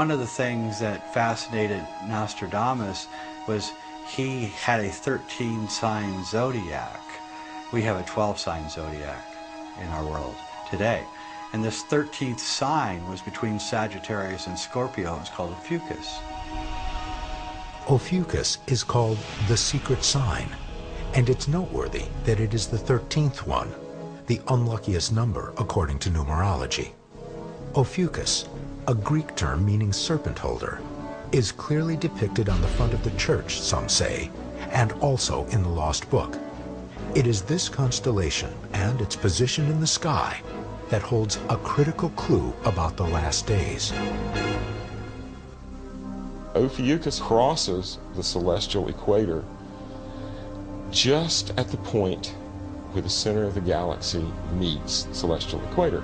one of the things that fascinated Nostradamus was he had a 13-sign zodiac. We have a 12-sign zodiac in our world today. And this 13th sign was between Sagittarius and Scorpio. It's called Ophiuchus. Ophiuchus is called the secret sign, and it's noteworthy that it is the 13th one, the unluckiest number according to numerology. Ophiuchus, a Greek term meaning serpent holder, is clearly depicted on the front of the church, some say, and also in the Lost Book. It is this constellation and its position in the sky that holds a critical clue about the last days. Ophiuchus crosses the celestial equator just at the point where the center of the galaxy meets the celestial equator.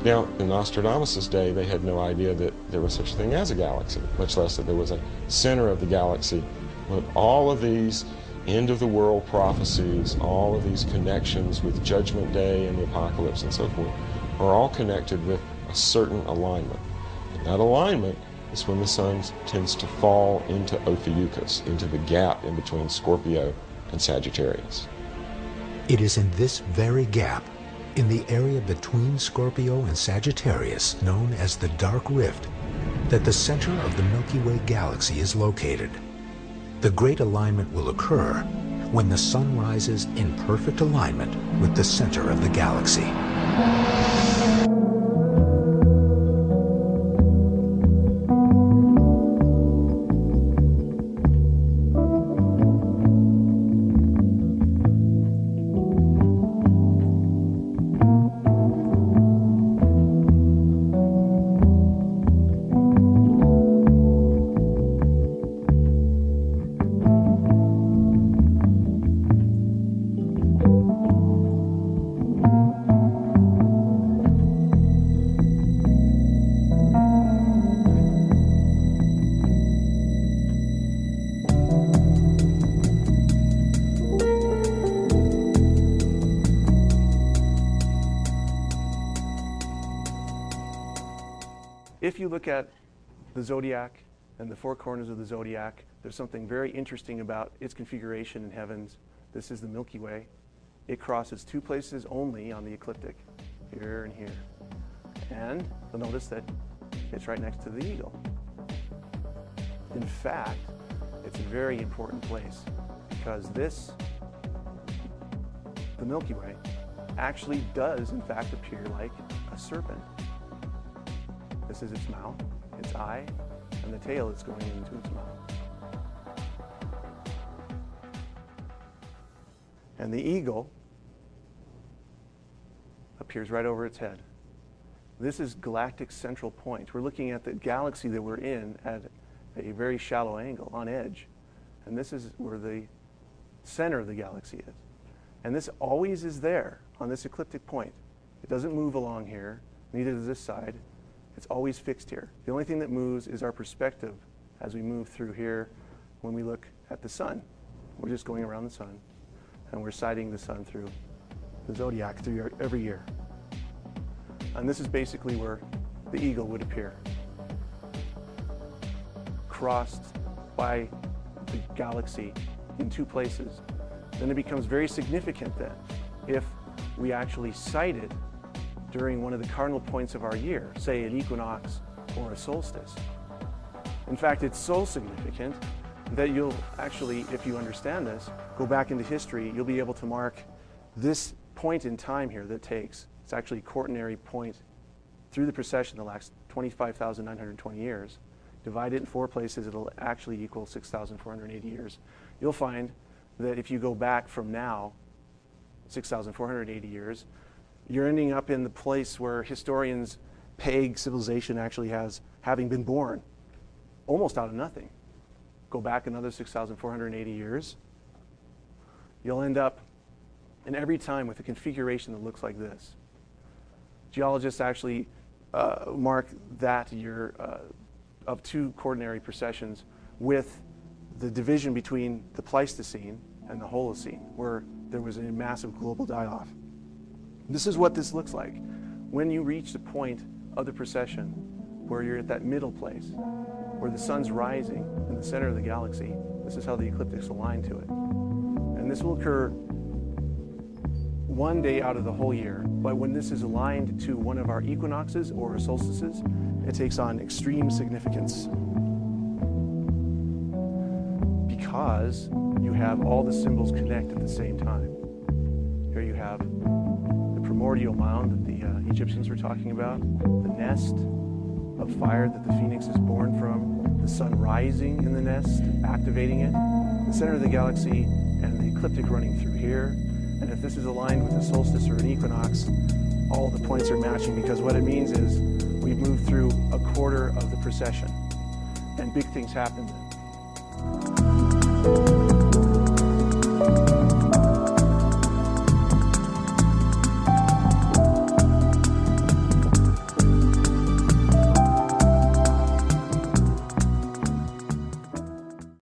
Now, in Nostradamus' day, they had no idea that there was such a thing as a galaxy, much less that there was a center of the galaxy. But all of these end-of-the-world prophecies, all of these connections with Judgment Day and the Apocalypse and so forth, are all connected with a certain alignment. And that alignment is when the sun tends to fall into Ophiuchus, into the gap in between Scorpio and Sagittarius. It is in this very gap, in the area between Scorpio and Sagittarius, known as the Dark Rift, that the center of the Milky Way galaxy is located. The great alignment will occur when the sun rises in perfect alignment with the center of the galaxy. If you look at the zodiac and the four corners of the zodiac, there's something very interesting about its configuration in heavens. This is the Milky Way. It crosses two places only on the ecliptic, here and here. And you'll notice that it's right next to the eagle. In fact, it's a very important place because this, the Milky Way, actually does in fact appear like a serpent. This is its mouth, its eye, and the tail is going into its mouth. And the eagle appears right over its head. This is galactic central point. We're looking at the galaxy that we're in at a very shallow angle, on edge. And this is where the center of the galaxy is. And this always is there on this ecliptic point. It doesn't move along here, neither does this side. It's always fixed here. The only thing that moves is our perspective as we move through here when we look at the sun. We're just going around the sun, and we're sighting the sun through the zodiac through every year. And this is basically where the eagle would appear, crossed by the galaxy in two places. Then it becomes very significant then if we actually sight it during one of the cardinal points of our year, say an equinox or a solstice. In fact, it's so significant that you'll actually, if you understand this, go back into history, you'll be able to mark this point in time here that takes, it's actually a quaternary point through the precession the last 25,920 years. Divide it in four places, it'll actually equal 6,480 years. You'll find that if you go back from now, 6,480 years, you're ending up in the place where historians peg civilization actually has, having been born, almost out of nothing. Go back another 6,480 years, you'll end up in every time with a configuration that looks like this. Geologists actually mark that year of two quaternary precessions with the division between the Pleistocene and the Holocene, where there was a massive global die-off. This is what this looks like. When you reach the point of the precession where you're at that middle place, where the sun's rising in the center of the galaxy. This is how the ecliptics align to it. And this will occur one day out of the whole year, but when this is aligned to one of our equinoxes or solstices, it takes on extreme significance because you have all the symbols connect at the same time. Here you have the primordial mound that the Egyptians were talking about, the nest of fire that the phoenix is born from, the sun rising in the nest, activating it, the center of the galaxy, and the ecliptic running through here. And if this is aligned with a solstice or an equinox, all the points are matching, because what it means is we've moved through a quarter of the precession, and big things happen then.